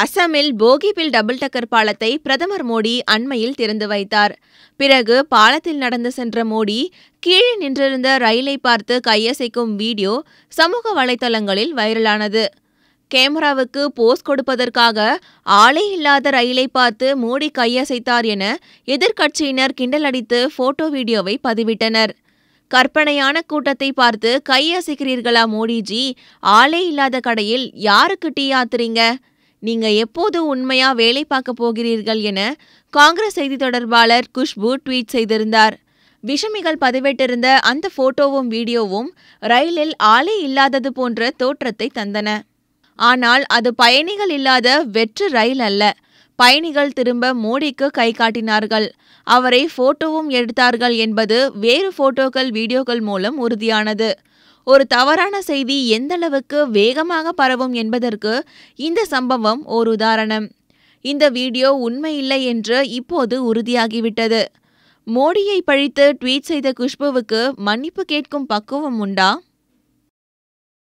அசாமில் போகிபில் டபுள் டக்கர் பாலத்தை பிரதமர் மோடி அண்மையில் திறந்து வைத்தார். பிறகு பாலத்தில் நடந்து சென்ற மோடி கீழே நின்றிருந்த ரயிலை பார்த்து கையசைக்கும் வீடியோ சமூக வலைதளங்களில் வைரலானது. கேமராவுக்கு போஸ் கொடுப்பதற்காக ஆளே இல்லாத ரயிலை பார்த்து மோடி கையசைத்தார் என எதிர்க்கட்சியினர் கிண்டலடித்து போட்டோ வீடியோவை பதிவிட்டனர். கற்பனையான கூட்டத்தை பார்த்து கையசைக்கிறீர்களா மோடிஜி? ஆளே இல்லாத கடையில் யாருக்கு டீ ஆத்துறீங்க? நீங்க எப்போது உண்மையா வேலை பார்க்க போகிறீர்கள் என காங்கிரஸ் செய்தி தொடர்பாளர் குஷ்பு ட்வீட் செய்திருந்தார். விஷமிகள் பதிவிட்டிருந்த அந்த போட்டோவும் வீடியோவும் ரயிலில் ஆளே இல்லாதது போன்ற தோற்றத்தை தந்தன. ஆனால் அது பயணிகள் இல்லாத வெற்று ரயில் அல்ல. பயணிகள் திரும்ப மோடிக்கு கை காட்டினார்கள். அவரை போட்டோவும் எடுத்தார்கள் என்பது வேறு போட்டோக்கள் வீடியோக்கள் மூலம் உறுதியானது. ஒரு தவறான செய்தி எந்தளவுக்கு வேகமாக பரவும் என்பதற்கு இந்த சம்பவம் ஓர் உதாரணம். இந்த வீடியோ உண்மையில்லை என்று இப்போது உறுதியாகிவிட்டது. மோடியை பழித்து ட்வீட் செய்த குஷ்புவுக்கு மன்னிப்பு கேட்கும் பக்குவம் உண்டா?